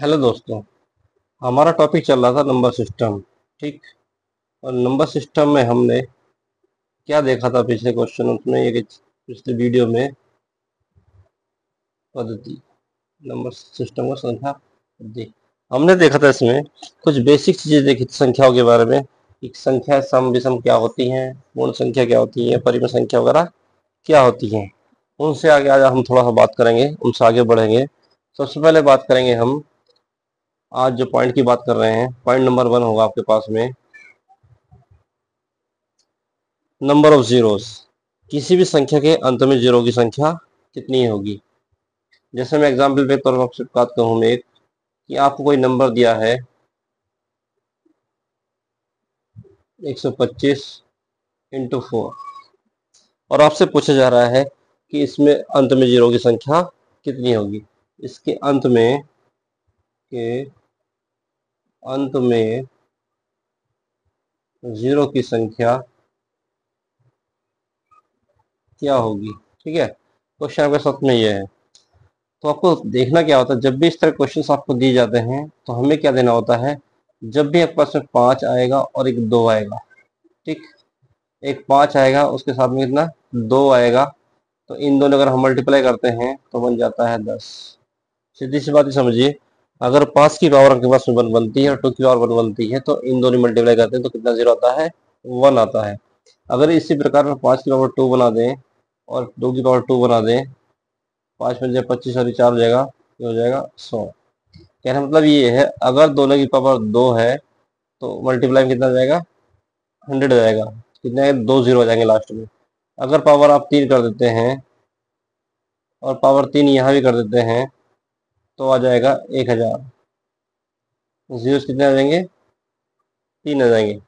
Hello दोस्तों। हमारा topic चल रहा था नंबर सिस्टम। ठीक। और नंबर सिस्टम में हमने क्या देखा था पिछले क्वेश्चन उसमें ये कि पिछले वीडियो में पद्धति नंबर सिस्टम का संख्या पद्धति हमने देखा था। इसमें कुछ बेसिक चीजें देखी थी संख्याओं के बारे में कि संख्या सम विषम क्या होती हैं, पूर्ण संख्या क्या होती है, परिमेय संख्या वगैरह क्या होती हैं। उनसे आगे आज हम थोड़ा सा बात करेंगे, उनसे आगे बढ़ेंगे। सबसे पहले बात करेंगे हम आज जो पॉइंट की बात कर रहे हैं, पॉइंट नंबर 1 होगा आपके पास में नंबर ऑफ जीरोस। किसी भी संख्या के अंत में जीरो की संख्या कितनी होगी। जैसे मैं एग्जाम्पल के तौर पर आपसे बात कहूँ मैं एक कि आपको कोई नंबर दिया है 125 इंटू 4 और आपसे पूछा जा रहा है कि इसमें अंत में जीरो की संख्या कितनी होगी। इसके के अंत में जीरो की संख्या क्या होगी। ठीक है, क्वेश्चन आपके साथ में ये है। तो आपको देखना क्या होता है, जब भी इस तरह क्वेश्चन आपको दिए जाते हैं तो हमें क्या देना होता है। जब भी आपके पास में 5 आएगा और एक 2 आएगा, ठीक, एक 5 आएगा उसके साथ में कितना 2 आएगा, तो इन दोनों अगर हम मल्टीप्लाई करते हैं तो बन जाता है 10। सीधी सी बात ही समझिए, अगर 5 की पावर आपके पास में 1 बनती है और 2 की पावर 1 बनती है तो इन दोनों मल्टीप्लाई करते हैं तो कितना जीरो आता है, 1 आता है। अगर इसी प्रकार में 5 की पावर 2 बना दें और 2 की पावर 2 बना दें, 5 में जब 25 और 4 हो जाएगा, ये हो जाएगा 100। कहने का मतलब ये है, अगर दोनों की पावर 2 है तो मल्टीप्लाई में कितना जाएगा, 100 हो जाएगा। कितने 2 जीरो हो जाएंगे लास्ट में। अगर पावर आप 3 कर देते हैं और पावर 3 यहाँ भी कर देते हैं तो आ जाएगा 1000। जीरो कितने आ जाएंगे, 3 आ जाएंगे।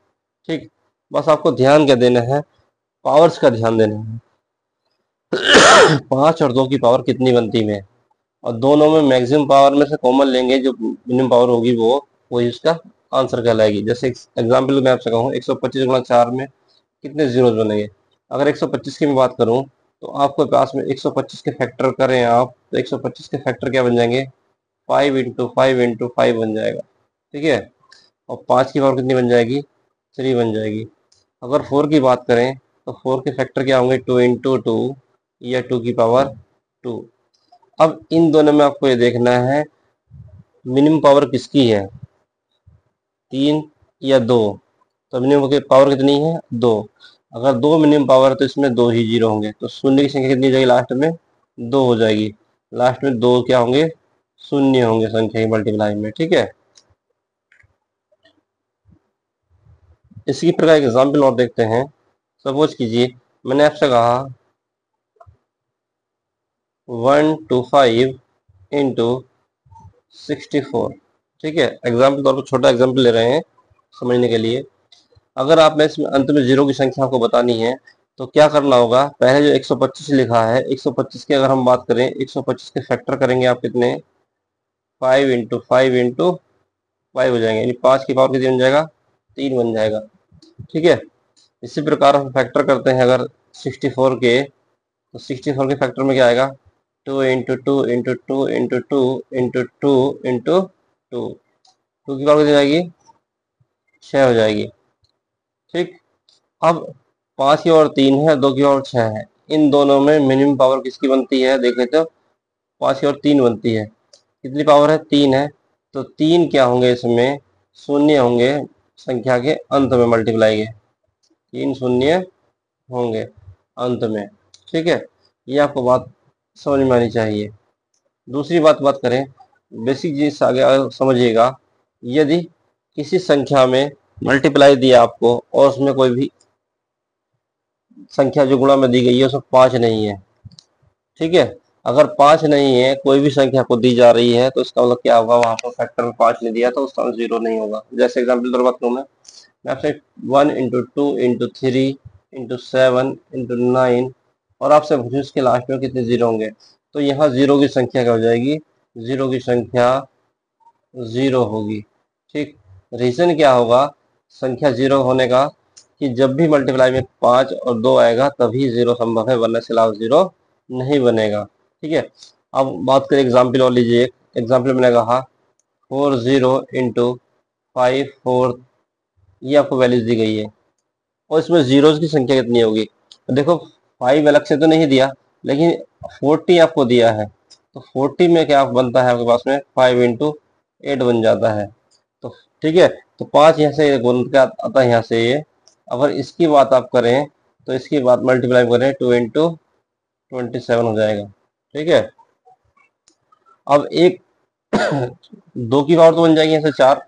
ठीक, बस आपको ध्यान क्या देना है, पावर्स का ध्यान देना है। 5 और 2 की पावर कितनी बनती है और दोनों में मैक्सिमम पावर में से कॉमन लेंगे, जो मिनिमम पावर होगी वो वही उसका आंसर कहलाएगी। जैसे एग्जाम्पल मैं आपसे कहूँ 125 गुणा 4 में कितने जीरो बनेंगे। अगर 125 की मैं बात करूं तो आपके पास में 125 के फैक्टर करें आप तो 125 के फैक्टर क्या बन जाएंगे, 5 इंटू 5 बन जाएगा। ठीक है, और 5 की पावर कितनी बन जाएगी, 3 बन जाएगी। अगर 4 की बात करें तो 4 के फैक्टर क्या होंगे, 2 इंटू 2 या 2 की पावर 2। अब इन दोनों में आपको ये देखना है मिनिमम पावर किसकी है, 3 या 2। तो मिनिमम की पावर कितनी है, 2। अगर 2 मिनिमम पावर है तो इसमें 2 ही जीरो होंगे, तो शून्य की संख्या कितनी हो जाएगी लास्ट में, 2 हो जाएगी। लास्ट में 2 क्या होंगे, शून्य होंगे संख्या की मल्टीप्लाई में। ठीक है, इसी प्रकार एग्जाम्पल और देखते हैं। सपोज कीजिए मैंने आपसे कहा 125 इंटू 64। ठीक है, एग्जाम्पल तौर पर छोटा एग्जाम्पल ले रहे हैं समझने के लिए। अगर आपने इसमें अंत में जीरो की संख्या को बतानी है तो क्या करना होगा, पहले जो 125 लिखा है 125 की अगर हम बात करें 125 के फैक्टर करेंगे आप कितने, 5 इंटू 5 हो जाएंगे, यानी 5 की पावर कितनी बन जाएगा, 3 बन जाएगा। ठीक है, इसी प्रकार हम फैक्टर करते हैं अगर 64 के, तो 64 के फैक्टर में क्या आएगा, 2 इंटू 2 इंटू 2 इंटू 2 इंटू 2 की पावर कितनी जाएगी, 6 हो जाएगी। ठीक, अब 5 की और 3 है, 2 की और 6 है, इन दोनों में मिनिमम पावर किसकी बनती है देख लेते हो, 5 की और 3 बनती है। कितनी पावर है, 3 है, तो 3 क्या होंगे इसमें, शून्य होंगे संख्या के अंत में मल्टीप्लाई के, 3 शून्य होंगे अंत में। ठीक है, ये आपको बात समझ में आनी चाहिए। दूसरी बात करें, बेसिक चीज आगे समझिएगा। यदि किसी संख्या में मल्टीप्लाई दिया आपको और उसमें कोई भी संख्या जो गुणा में दी गई है उसमें 5 नहीं है, ठीक है, अगर 5 नहीं है कोई भी संख्या को दी जा रही है तो इसका मतलब क्या होगा, वहां पर फैक्टर में 5 नहीं दिया तो उसका आंसर जीरो नहीं होगा। जैसे एग्जाम्पल की बात करूँ मैं आपसे 1 इंटू 2 इंटू 3 इंटू 7 इंटू 9 और आपसे पूछूं इसके लास्ट में कितने जीरो होंगे, तो यहाँ जीरो की संख्या क्या हो जाएगी, जीरो की संख्या जीरो होगी। ठीक, रीजन क्या होगा संख्या जीरो होने का, कि जब भी मल्टीप्लाई में 5 और 2 आएगा तभी जीरो संभव है, वरना से अलावा जीरो नहीं बनेगा। ठीक है, अब बात करें एग्जाम्पल और लीजिए। एग्जाम्पल मैंने कहा 40 × 5 4, ये आपको वैल्यूज दी गई है। और इसमें जीरोज की संख्या कितनी होगी? देखो 5 अलग से तो नहीं दिया, लेकिन 40 आपको दिया है, तो 40 में क्या बनता है आपके पास में 5 × 8 बन जाता है। तो ठीक है, तो 5 यहाँ से गुण का आता है यहाँ से ये। अगर इसकी बात आप करें तो इसकी बात मल्टीप्लाई करें 2 × 27 हो जाएगा। ठीक है, अब एक 2 की पावर तो बन जाएगी यहाँ से 4,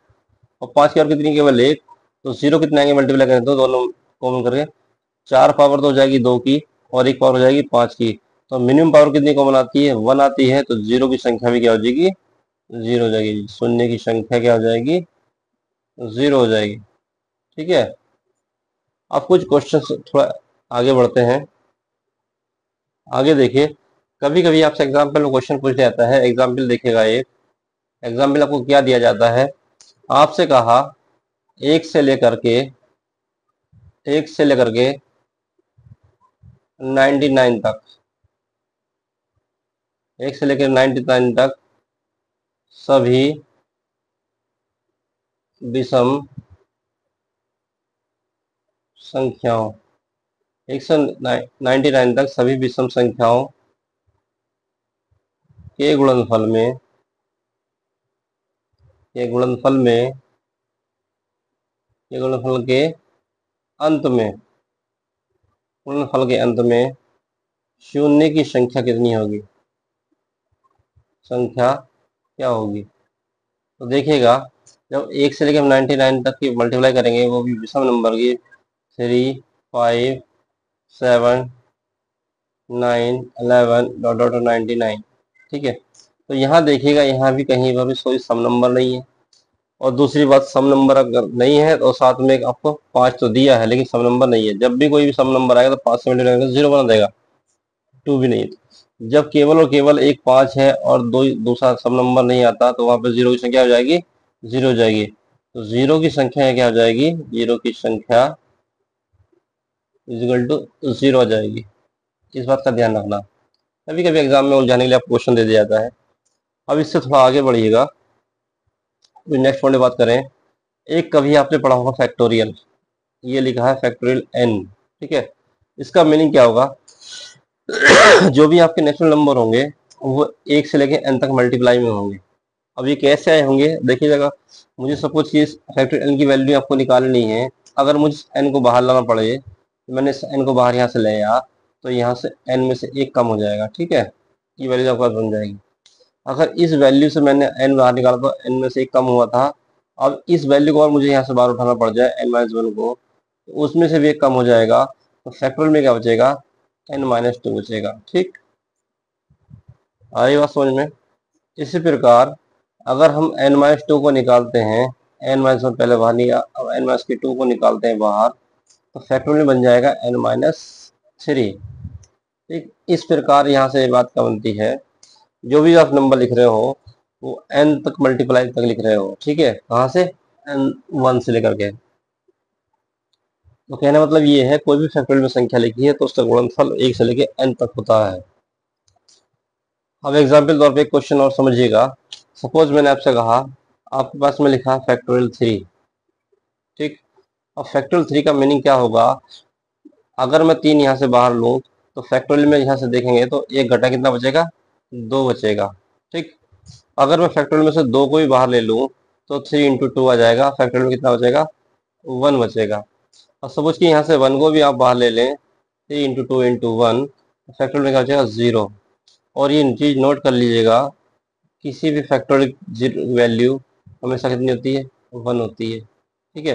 और 5 की पावर कितनी, केवल 1, तो 0 कितने आएंगे मल्टीप्लाई करें तो दोनों कॉमन करके 4 पावर तो हो जाएगी 2 की, और 1 पावर हो जाएगी 5 की। तो मिनिमम पावर कितनी कॉमन आती है? 1 आती है, तो 0 की संख्या भी क्या हो जाएगी? 0 हो जाएगी। शून्य की संख्या क्या हो जाएगी? 0 हो जाएगी। ठीक है, अब कुछ क्वेश्चन थोड़ा आगे बढ़ते हैं। आगे देखिए, कभी कभी आपसे एग्जाम्पल में क्वेश्चन पूछ जाता है। एग्जाम्पल देखिएगा, एक एग्जाम्पल आपको क्या दिया जाता है, आपसे कहा 1 से लेकर के 99 तक, 1 से लेकर 99 तक सभी विषम संख्याओं, 1 से 99 तक सभी विषम संख्याओं के गुणनफल में, के गुणनफल के अंत में, गुणनफल के अंत में शून्य की संख्या कितनी होगी? संख्या क्या होगी? तो देखिएगा, जब 1 से लेकर हम 99 तक की मल्टीप्लाई करेंगे, वो भी विषम नंबर की, 3 5 7 9 11 डॉट डॉट 99। ठीक है, तो यहाँ देखिएगा, यहाँ भी कहीं पर भी कोई सम नंबर नहीं है। और दूसरी बात, सम नंबर अगर नहीं है तो साथ में आपको 5 तो दिया है, लेकिन सम नंबर नहीं है। जब भी कोई भी सम नंबर आएगा तो 5 से मल्टीप्लाई करेंगे तो 0 बना देगा, 2 भी नहीं। जब केवल और केवल एक 5 है और दूसरा सम नंबर नहीं आता, तो वहां पे 0 की संख्या हो जाएगी, 0 हो जाएगी। तो 0 की संख्या क्या हो जाएगी? 0 की संख्या इजिकल टू 0 हो जाएगी। इस बात का ध्यान रखना, कभी कभी एग्जाम में उलझाने के लिए आपको क्वेश्चन दे दिया जाता है। अब इससे थोड़ा आगे बढ़िएगा, तो नेक्स्ट पॉइंट बात करें। एक कभी आपने पढ़ा होगा फैक्टोरियल, ये लिखा है फैक्टोरियल n। ठीक है, इसका मीनिंग क्या होगा? जो भी आपके नेचुरल नंबर होंगे वो 1 से लेके n तक मल्टीप्लाई में होंगे। अब ये कैसे आए होंगे देखिएगा, मुझे सपोज कि फैक्टर n की वैल्यू आपको निकालनी है। अगर मुझे n को बाहर लाना पड़े, तो मैंने n को बाहर यहाँ से ले आया, तो यहाँ से n में से 1 कम हो जाएगा। ठीक है, ये वैल्यू आपके पास बन जाएगी। अगर इस वैल्यू से मैंने n बाहर निकाला तो n में से 1 कम हुआ था। अब इस वैल्यू को और मुझे यहाँ से बाहर उठाना पड़ जाए n-1 को, तो उसमें से भी 1 कम हो जाएगा, तो फैक्टोरियल में क्या बचेगा? n-2 बचेगा। ठीक, आई बात समझ में? इसी प्रकार अगर हम n-2 को निकालते हैं, n-1 पहले बाहर निकाल, अब n-2 को निकालते हैं बाहर, तो फैक्टोरियल बन जाएगा n-3। ठीक, इस प्रकार यहाँ से ये बात का बनती है, जो भी आप नंबर लिख रहे हो वो n तक मल्टीप्लाई तक लिख रहे हो। ठीक है, कहाँ से? n1 से लेकर के। तो कहने का मतलब ये है, कोई भी फैक्टोरियल में संख्या लिखी है तो उसका गुणनफल 1 से लेकर n तक होता है। अब एग्जाम्पल तौर पे क्वेश्चन और समझिएगा। सपोज मैंने आपसे कहा, आपके पास में लिखा फैक्टोरियल 3। ठीक, अब फैक्टोरियल 3 का मीनिंग क्या होगा? अगर मैं 3 यहाँ से बाहर लूँ, तो फैक्टोरियल में यहाँ से देखेंगे तो 1 घटा कितना बचेगा? 2 बचेगा। ठीक, अगर मैं फैक्टोरियल में से 2 को भी बाहर ले लूँ, तो 3 × 2 आ जाएगा, फैक्टोरियल में कितना बचेगा? 1 बचेगा। और सपोज कि यहाँ से 1 को भी आप बाहर ले लें, 3 × 2 × 1, फैक्टोरियल में क्या बचेगा? 0। और ये चीज नोट कर लीजिएगा, किसी भी फैक्टोरियल वैल्यू हमेशा कितनी होती है? 1 होती है। ठीक है,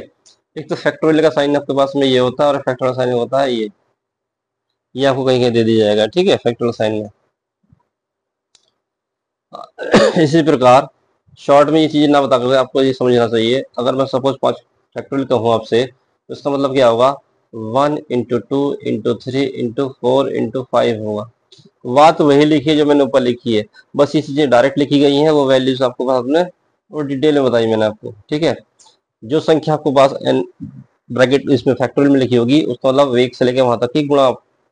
एक तो फैक्टोरियल का साइन आपके पास में ये होता है, और फैक्टोरियल साइन होता है ये आपको कहीं कहीं दे दिया जाएगा। ठीक है, फैक्टोरियल साइन में। इसी प्रकार शॉर्ट में ये चीज ना बता कर आपको ये समझना चाहिए। अगर मैं सपोज 5 फैक्टोरियल कहूँ आपसे, तो इसका मतलब क्या होगा? 1 × 2 × 3 × 4 × 5 होगा। बात वही लिखी है जो मैंने ऊपर लिखी है, बस ये चीजें डायरेक्ट लिखी गई हैं, वो वैल्यूज आपको पास में वो डिटेल में बताई मैंने आपको। ठीक है, जो संख्या आपको पास एन ब्रैकेट इसमें फैक्टोरियल में लिखी होगी, उसका मतलब 1 से लेकर वहां तक की गुणा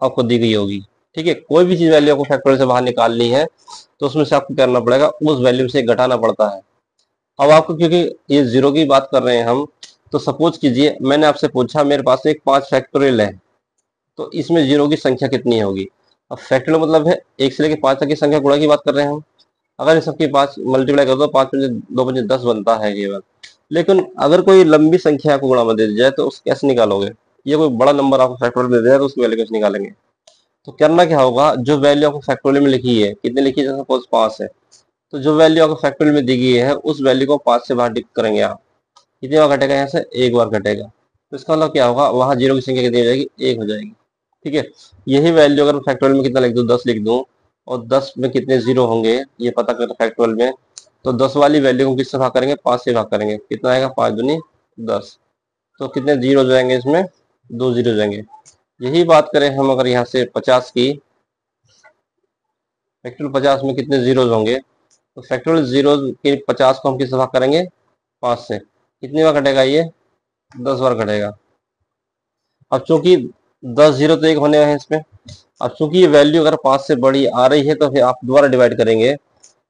आपको दी गई होगी। ठीक है, कोई भी चीज वैल्यू आपको फैक्टोरियल से बाहर निकालनी है, तो उसमें से आपको करना पड़ेगा, उस वैल्यू से घटाना पड़ता है। अब आपको क्योंकि ये जीरो की बात कर रहे हैं हम, तो सपोज कीजिए मैंने आपसे पूछा मेरे पास एक 5 फैक्टोरियल है, तो इसमें जीरो की संख्या कितनी होगी। अब फैक्टोरियल मतलब है 1 से लेकर 5 तक की संख्या गुणा की बात कर रहे हैं हम। अगर इन सबकी 5 मल्टीप्लाई कर दो, 5 पंजे 2 पंजे 10 बनता है केवल। लेकिन अगर कोई लंबी संख्या को गुणा में दे दी जाए तो उस कैसे निकालोगे। ये कोई बड़ा नंबर आपको फैक्टोरियल दे दिया तो उसकी वैल्यू कैसे निकालेंगे। तो करना क्या होगा, जो वैल्यू आपको फैक्टोरियल में लिखी है, कितनी लिखी है, सपोज 5 है, तो जो वैल्यू आपको फैक्टोरियल में दी गई है उस वैल्यू को 5 से बाहर डिप करेंगे आप। कितनी बार घटेगा, यहाँ से एक बार घटेगा। तो इसका मतलब क्या होगा, वहां जीरो की संख्या कितनी हो जाएगी, 1 हो जाएगी। ठीक है, यही वैल्यू अगर फैक्टोरियल में कितना लिख दूं, 10 लिख दूं, और 10 में कितने जीरो होंगे ये पता कर फैक्टोरियल में, तो 10 वाली वैल्यू को किससे भाग करेंगे, 5 से भाग करेंगे। कितना आएगा, 5 दूनी 10। तो कितने जीरो हो जाएंगे, इसमें 2 जीरो हो जाएंगे। यही बात करें हम अगर यहाँ से 50 की, फैक्टोरियल 50 में कितने जीरो होंगे, तो फैक्टोरियल जीरो के 50 को हम किससे भाग करेंगे, 5 से। कितनी बार घटेगा ये, 10 बार घटेगा। अब चूंकि 10 जीरो तो एक होने हैं इसमें। अब चूंकि ये वैल्यू अगर 5 से बड़ी आ रही है तो फिर आप दोबारा डिवाइड करेंगे।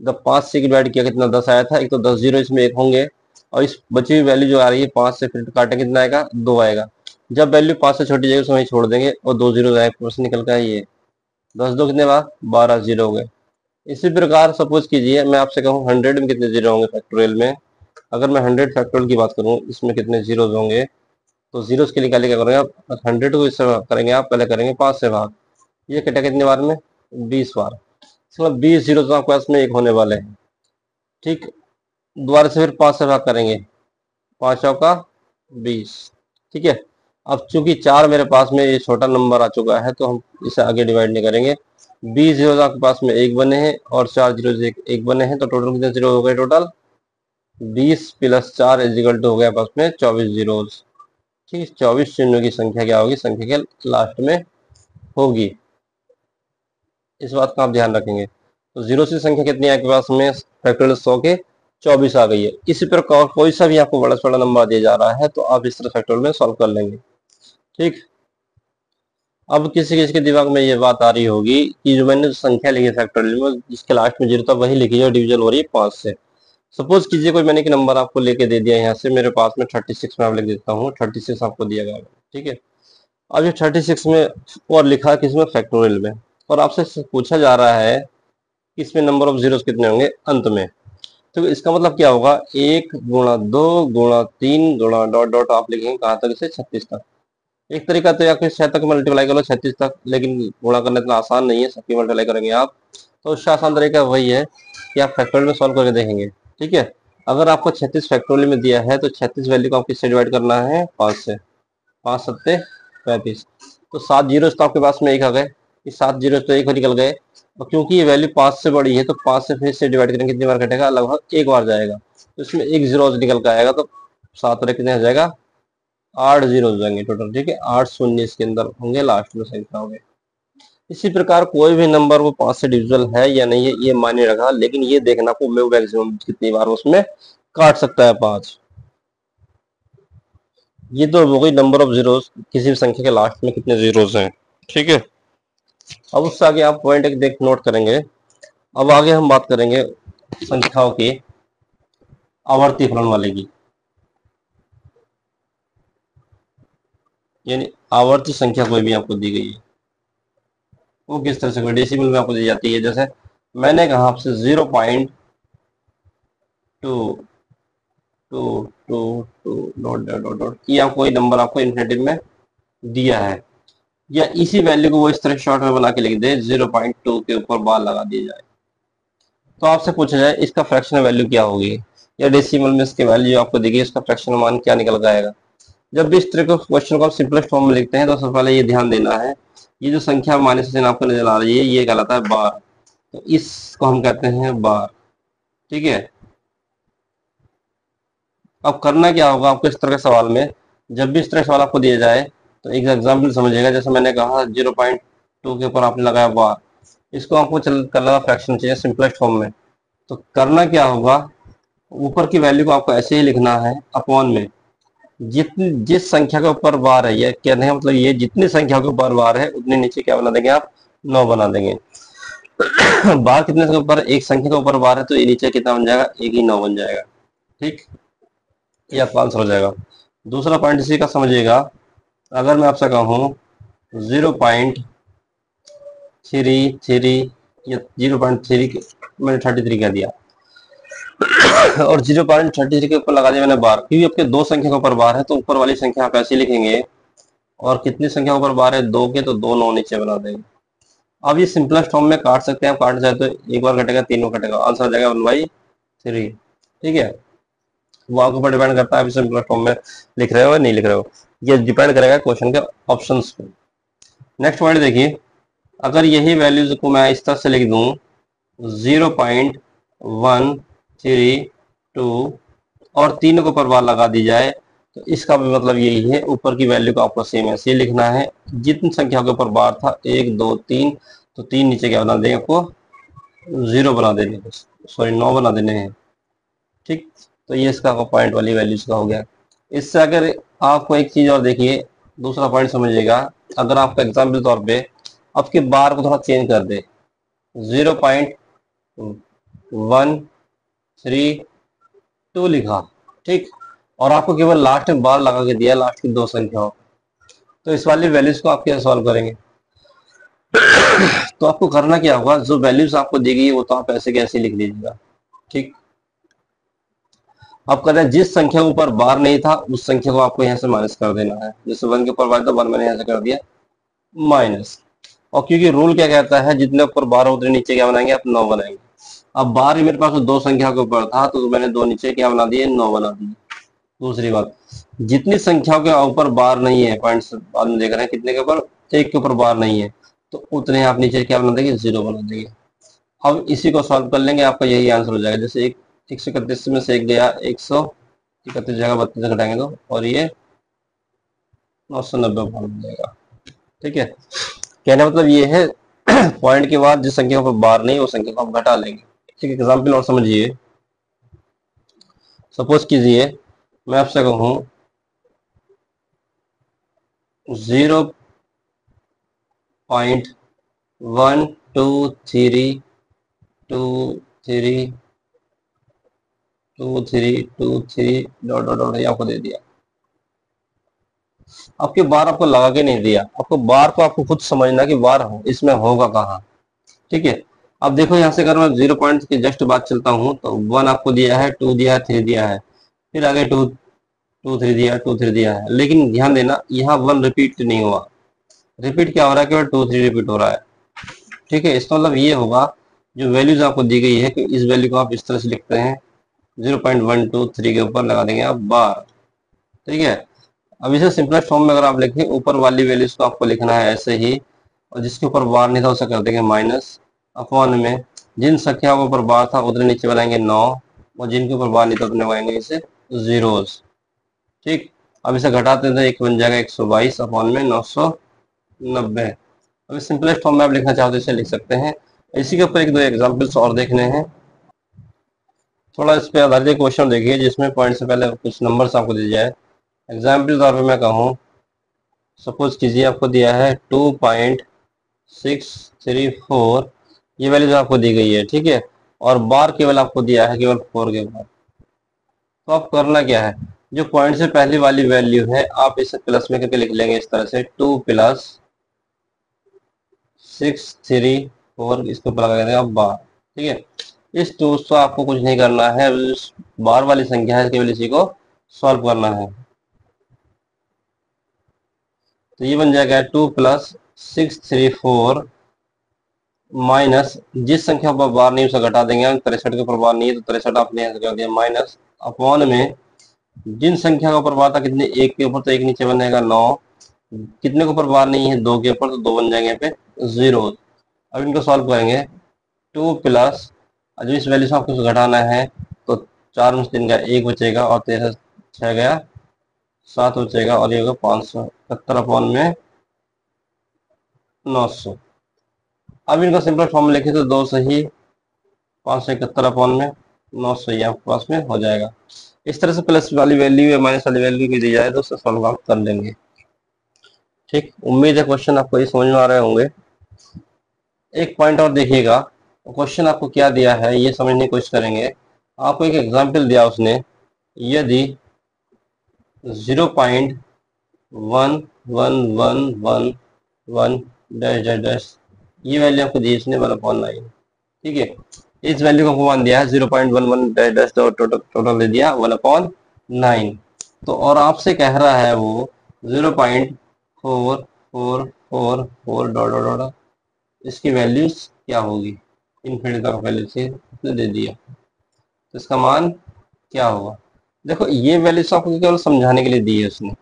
जब 5 से डिवाइड किया कितना 10 आया था, एक तो 10 जीरो इसमें एक होंगे, और इस बची हुई वैल्यू जो आ रही है 5 से फिर काटे कितना आएगा, 2 आएगा। जब वैल्यू 5 से छोटी जाएगी उसमें वहीं छोड़ देंगे और 2 जीरो आएगा, निकल का ये 10 दो कितने बार, 12 जीरो हो गए। इसी प्रकार सपोज कीजिए मैं आपसे कहूँ 100 में कितने जीरो होंगे फैक्टोरियल में। अगर मैं 100 फैक्टोरियल की बात करूँ, इसमें कितने जीरो होंगे, तो जीरो के निकाले क्या करेंगे आप, 100 को इससे भाग करेंगे आप, पहले करेंगे 5 से भाग। ये कटेगा कितने बार में, 20 बार। मतलब 20 जीरो तो आपके पास में एक होने वाले हैं। ठीक, दोबारा से फिर 5 से भाग करेंगे, 5 चौका 20। ठीक है, अब चूंकि 4 मेरे पास में ये छोटा नंबर आ चुका है तो हम इसे आगे डिवाइड नहीं करेंगे। 20 जीरो आपके पास में एक बने हैं और 4 जीरो एक बने हैं, तो टोटल कितने जीरो हो गए, टोटल 20 प्लस 4 इजिकल टू हो गया आपस में 24 जीरो। ठीक, 24 चिन्हों की संख्या क्या होगी, संख्या के लास्ट में होगी। इस बात का आप ध्यान रखेंगे। तो जीरो से संख्या कितनी है आपके पास में, फैक्टोरियल 100 के 24 आ गई है। इसी प्रकार कोई सा भी आपको बड़ा से बड़ा नंबर दिया जा रहा है तो आप इस तरह फैक्टोरियल में सॉल्व कर लेंगे। ठीक, अब किसी किसी के दिमाग में ये बात आ रही होगी कि जो मैंने संख्या लिखी है फैक्टोरियल में जिसके लास्ट में जीरो था वही लिखी है और डिवीजन हो रही है 5 से। सपोज कीजिए कोई मैंने एक नंबर आपको लेके दे दिया, यहाँ से मेरे पास में 36 में आप लिख देता हूँ, 36 आपको दिया गया है। ठीक है, अब ये 36 में और लिखा है किसमें, फैक्टोरियल में, और आपसे पूछा जा रहा है कि इसमें नंबर ऑफ जीरोस कितने होंगे अंत में। तो इसका मतलब क्या होगा, 1 गुणा 2 गुणा 3 गुणा डॉट डॉट आप लिखेंगे कहाँ तक, इसे 36 तक। एक तरीका तो या फिर 6 तक मल्टीप्लाई कर लो 36 तक, लेकिन गुणा करना इतना आसान नहीं है, सबकी मल्टीप्लाई करेंगे आप। तो उससे आसान तरीका वही है कि आप फैक्टोरियल में सॉल्व करके देखेंगे। ठीक है, अगर आपको 36 फैक्टोरियल में दिया है तो 36 वैल्यू को आप किससे डिवाइड करना है, 5 से। 5 सत्ते 35, तो 7 जीरो तो आपके पास में एक आ गए, इस 7 जीरो तो एक निकल गए। और क्योंकि ये वैल्यू 5 से बड़ी है तो 5 से फिर से डिवाइड करेंगे, कितनी बार घटेगा, लगभग एक बार जाएगा, तो इसमें एक जीरो निकल कर आएगा, तो 7 और कितने हो जाएगा, 8 जीरो हो जाएंगे टोटल। ठीक है, 8 शून्य इसके अंदर होंगे, लास्ट में संख्या होंगे। इसी प्रकार कोई भी नंबर वो 5 से डिविजिबल है या नहीं है ये मायने रखा, लेकिन ये देखना को मैक्सिमम कितनी बार उसमें काट सकता है 5। ये तो हो गई नंबर ऑफ जीरोस, किसी भी संख्या के लास्ट में कितने जीरोस हैं। ठीक है, अब उससे आगे आप पॉइंट एक देख नोट करेंगे। अब आगे हम बात करेंगे संख्याओं की आवर्ती फलन वाले की, यानी आवर्ती संख्या कोई भी आपको दी गई है वो किस तरह से डेसिमल में आपको दी जाती है। जैसे मैंने कहा आपसे 0.2 two two two dot dot dot dot या कोई नंबर आपको इन्फिनिटिव में दिया है, या इसी वैल्यू को वो इस तरह शॉर्ट में बना के लिख दे, 0.2 के ऊपर बार लगा दिया जाए, तो आपसे पूछा जाए इसका फ्रैक्शनल वैल्यू क्या होगी, या डेसिमल में इसकी वैल्यू आपको देगी, इसका फ्रैक्शनल मान क्या निकल कर आएगा। जब भी इस तरह के क्वेश्चन को आप सिंपलेस्ट फॉर्म में लिखते हैं तो सबसे पहले ये ध्यान देना है, ये जो संख्या माइनस से आपको नजर आ रही है ये कहलाता है बार, तो इसको हम कहते हैं बार। ठीक है, अब करना क्या होगा आपको इस तरह के सवाल में, जब भी इस तरह सवाल आपको दिया जाए तो एक एग्जाम्पल समझिएगा। जैसे मैंने कहा 0.2 के ऊपर आपने लगाया बार, इसको आपको करना फ्रैक्शन चाहिए सिंपलेस्ट फॉर्म में। तो करना क्या होगा, ऊपर की वैल्यू को आपको ऐसे ही लिखना है अपॉन में जितनी जिस संख्या के ऊपर बार है, ये कहने का मतलब ये जितनी संख्या के ऊपर बार है उतने नीचे क्या बना देंगे आप, 9 बना देंगे। बार कितने के ऊपर, एक संख्या के ऊपर बार है तो ये नीचे कितना बन जाएगा, एक ही 9 बन जाएगा। ठीक, ये आपका आंसर हो जाएगा। दूसरा पॉइंट इसी का समझिएगा, अगर मैं आपसे कहूँ 0.33 या 0.3, मैंने 33 कह दिया और 0.33 के ऊपर लगा दिया मैंने बार, क्योंकि आपके दो संख्या के ऊपर बार है तो ऊपर वाली संख्या आप ऐसे लिखेंगे, और कितनी संख्या ऊपर बार है, दो के, तो दो 9 नीचे बना देंगे। अब ये सिंपलेस्ट फॉर्म में काट सकते हैं, आप काट जाए तो एक बार कटेगा, तीनों कटेगा, आंसर आ जाएगा 1/3। ठीक है, वो आपके ऊपर डिपेंड करता है आप सिंपलेस्ट फॉर्म में लिख रहे हो या नहीं लिख रहे हो, ये डिपेंड करेगा क्वेश्चन के ऑप्शंस पे। नेक्स्ट पॉइंट देखिए, अगर यही वैल्यूज को मैं इस तरह से लिख दूं 0.132 और तीनों को ऊपर बार लगा दी जाए, तो इसका भी मतलब यही है, ऊपर की वैल्यू को आपको सेम ऐसे ही लिखना है, जितनी संख्या के ऊपर बार था 1 2 3, तो 3 नीचे क्या बना देंगे, आपको 0 बना देने, सॉरी 9 बना देने हैं। ठीक, तो ये इसका पॉइंट वाली वैल्यूज का हो गया। इससे अगर आपको एक चीज और देखिए, दूसरा पॉइंट समझिएगा, अगर आपका एग्जाम्पल तौर पे आपके बार को थोड़ा चेंज कर दे, 0.132 लिखा, ठीक, और आपको केवल लास्ट में बार लगा के दिया, लास्ट की दो संख्याओं, तो इस वाली वैल्यूज को आप कैसे सॉल्व करेंगे? तो आपको करना क्या होगा, जो वैल्यूज आपको दी गई है वो तो आप ऐसे कैसे लिख लीजिएगा। ठीक, अब कहते हैं जिस संख्या के ऊपर बार नहीं था उस संख्या को आपको यहाँ से माइनस कर देना है, जैसे 1 के ऊपर बार था, 1 मैंने यहाँ से कर दिया माइनस, और क्योंकि रूल क्या कहता है, जितने ऊपर बार उतने नीचे क्या बनाएंगे, आप 9 बनाएंगे। अब बार ही मेरे पास दो संख्या के ऊपर था तो मैंने दो नीचे क्या बना दिए, 9 बना दिए। दूसरी बात, जितनी संख्याओं के ऊपर बार नहीं है, पॉइंट्स बाद में देख रहे हैं कितने के ऊपर, एक के ऊपर बार नहीं है, तो उतने आप नीचे क्या बना देंगे, 0 बना देंगे। अब इसी को सॉल्व कर लेंगे, आपका यही आंसर हो जाएगा। जैसे 131 में से एक गया, 131 जगह 32 घटाएंगे तो, और ये 990 हो जाएगा। ठीक है, कहने मतलब ये है पॉइंट के बाद जिस संख्या पर बार नहीं, वो संख्या को आप घटा लेंगे। ठीक है, एग्जाम्पल और समझिए, सपोज कीजिए मैं आपसे कहूं 0.1232323 डॉट डॉट डॉट आपको दे दिया, आपके बार आपको लगा के नहीं दिया, आपको बार को आपको खुद समझना कि बार हो इसमें होगा कहाँ। ठीक है, अब देखो यहाँ से अगर मैं 0 पॉइंट की जस्ट बात चलता हूँ, तो 1 आपको दिया है, 2 दिया है, 3 दिया है, फिर आगे 2 2 3 दिया, 2 3 दिया है, लेकिन ध्यान देना यहाँ 1 रिपीट नहीं हुआ, रिपीट क्या हो रहा है, केवल 2 3 रिपीट हो रहा है। ठीक है, इसका मतलब ये होगा, जो वैल्यूज आपको दी गई है कि इस वैल्यू को आप इस तरह से लिखते हैं, 0.123 के ऊपर लगा देंगे आप बार। ठीक है, अब इसे सिंपलेस्ट फॉर्म में अगर आप लिखें, ऊपर वाली वैल्यूज को आपको लिखना है ऐसे ही, और जिसके ऊपर बार नहीं था उसे कर देंगे माइनस, अपॉन में जिन संख्याओं के ऊपर बार था उतने नीचे बनाएंगे 9, और जिनके ऊपर बार नहीं था उतने बनाएंगे इसे जीरोस। ठीक, अब इसे घटाते हैं तो एक बन जाएगा 122 अपॉन में 990। अब सिंपलेस्ट फॉर्म में आप लिखना चाहते इसे लिख सकते हैं। इसी के ऊपर एक दो एग्जाम्पल्स और देखने हैं, थोड़ा इस पे आधारित क्वेश्चन देखिए जिसमें पॉइंट से पहले कुछ नंबर्स आपको दिए जाए। एग्जाम्पल तौर पे मैं कहूँ, सपोज कीजिए आपको दिया है 2.634, ये वैल्यूज आपको दी गई है। ठीक है, और बार केवल आपको दिया है केवल 4 के बाद, तो आप करना क्या है, जो पॉइंट से पहली वाली वैल्यू है आप इसे प्लस में करके लिख लेंगे इस तरह से, 2 + 634, इसको ऊपर लगा देंगे आप बार। ठीक है, इस टूल्स को आपको कुछ नहीं करना है, इस बार वाली संख्या है केवल इसी को सॉल्व करना है। तो ये बन जाएगा 2 + 634 माइनस, जिस संख्या पर बार नहीं उसे घटा देंगे, 63 के ऊपर बार नहीं है तो 63 आपने ऐसे कर दिया माइनस, अपॉन में जिन संख्या का ऊपर बार था कितने, एक के ऊपर, तो एक नीचे बनेगा 9, कितने के ऊपर बार नहीं है, 2 के ऊपर, तो 2 बन जाएंगे यहाँ पे 0। अब इनको सॉल्व करेंगे, 2 + जो इस वैल्यू से आपको घटाना है, तो 4 में से 3 का 1 बचेगा, और 13 6 गया 7 बचेगा, और ये होगा 571 अपॉन में 900। अब इनका सिंपल फॉर्म लिखे तो 2 सही 571 अपॉन में 900 ही आपके पास में हो जाएगा। इस तरह से प्लस वाली वैल्यू या माइनस वाली वैल्यू की दी जाए तो उससे सॉल्व आप कर लेंगे। ठीक, उम्मीद है क्वेश्चन आपको ये समझ में आ रहे होंगे। एक पॉइंट और देखिएगा, क्वेश्चन आपको क्या दिया है ये समझने की कोशिश करेंगे। आपको एक एग्जाम्पल दिया उसने यदि 0.1111 डैश डैश डैश, ये वैल्यू आपको दी इसने 1/9, ठीक है। इस वैल्यू को आपको मान दिया है 0.11 डैश डैश, तो टोटल दे दिया 1/9। तो और आपसे कह रहा है वो 0.4444 डॉट डॉट डॉट, इसकी वैल्यूज क्या होगी, इन्फिनिटी तक वैल्यू से दे दिया, तो इसका मान क्या होगा। देखो ये वैल्यूज आपको केवल समझाने के लिए दी है उसने,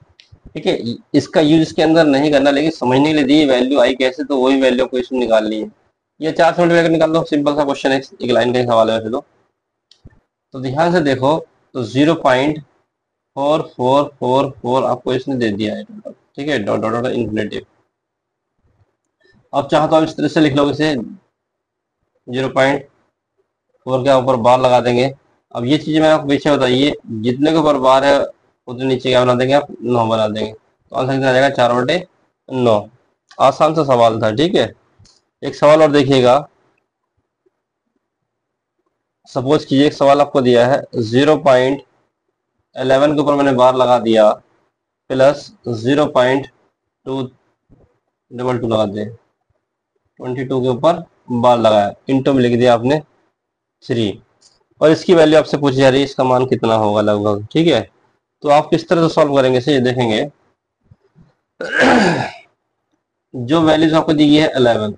ठीक है। इसका यूज इसके अंदर नहीं करना, लेकिन समझने के लिए दी वैल्यू आई कैसे, तो वही वैल्यू को इसमें निकालनी है। ये 4 से मल्टीप्लाई निकाल दो, सिंपल सा क्वेश्चन है, एक लाइन का ही सवाल है वैसे तो ध्यान से देखो। तो 0.4444 आपको इसने दे दिया है टोटल, ठीक है, डॉट डॉट डॉट इन्फिनिटी। अब चाहो तो आप इस तरह से लिख लोगे, इसे 0.4 के ऊपर बार लगा देंगे। अब ये चीज मैंने आपको पीछे बताई है, जितने के ऊपर बार है उतने नीचे क्या बना देंगे आप, 9 बना देंगे, तो आंसर कितना आ जाएगा, 4/9। आसान सा सवाल था, ठीक है। एक सवाल और देखिएगा। सपोज कीजिए एक सवाल आपको दिया है 0.11 के ऊपर मैंने बार लगा दिया, प्लस 0.222 लगा दिए, 22 के ऊपर बार लगाया, इंटू में लिख दिया आपने 3, और इसकी वैल्यू आपसे पूछी जा रही है, इसका मान कितना होगा लगभग, ठीक है। तो आप किस तरह से सॉल्व करेंगे इसे, ये देखेंगे। जो वैल्यूज आपको दी गई है 11,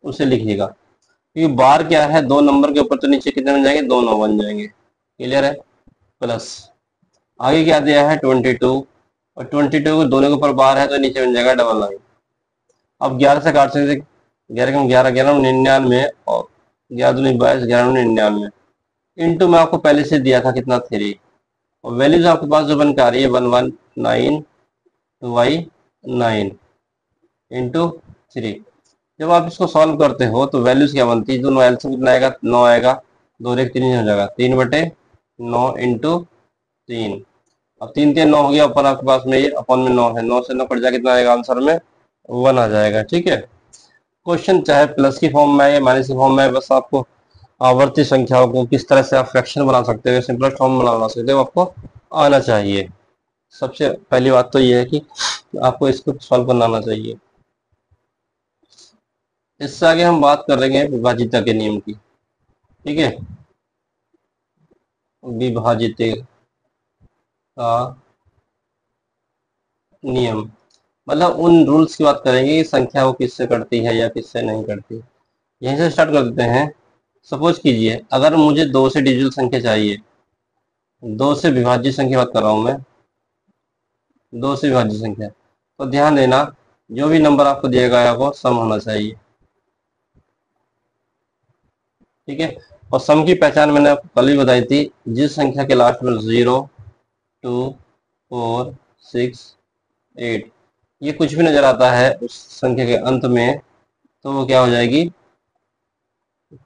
उसे लिखिएगा, क्योंकि बार क्या है, दो नंबर के ऊपर, तो नीचे कितने बन जाएंगे, 2 9 बन जाएंगे, क्लियर है। प्लस आगे क्या दिया है 22, और 22 को दोनों के ऊपर बार है तो नीचे बन जाएगा 999। अब 11 से काट सकते, 11 कम 11, 11 99, और 11 दूनी 22, 11 99, इंटू में आपको पहले से दिया था कितना, 3, और वैल्यूज आपके पास जो बन के आ रही है 119/9 इंटू 3। जब आप इसको सॉल्व करते हो तो वैल्यूज क्या बनती है, दोनों एलसीएम कितना आएगा, 9 आएगा, 2 और 1 3 हो जाएगा, 3/9 इंटू 3। अब 3 3 9 हो गया, ऊपर आपके पास में ये अपन में 9 है, 9 से 9 कट जाए, कितना आएगा आंसर में, 1 आ जाएगा, ठीक है। क्वेश्चन चाहे प्लस की फॉर्म में है या माइनस की फॉर्म में है, बस आपको आवर्ती संख्याओं को किस तरह से आप फ्रैक्शन बना सकते हो, सिंपलेस्ट फॉर्म बना सकते हो, आपको आना चाहिए। सबसे पहली बात तो ये है कि आपको इसको सॉल्व करना आना चाहिए। इससे आगे हम बात करेंगे विभाजिता के नियम की, ठीक है। विभाजित का नियम मतलब उन रूल्स की बात करेंगे कि संख्या वो किससे कटती है या किससे नहीं कटती। यहीं से स्टार्ट कर देते हैं। सपोज कीजिए अगर मुझे 2 से डिजिटल संख्या चाहिए, 2 से विभाज्य संख्या बात कर रहा हूं मैं, 2 से विभाज्य संख्या, तो ध्यान देना जो भी नंबर आपको दिया गया वो सम होना चाहिए, ठीक है। और सम की पहचान मैंने आपको कल ही बताई थी, जिस संख्या के लास्ट में 0 2 4 6 8 ये कुछ भी नजर आता है उस संख्या के अंत में, तो वो क्या हो जाएगी,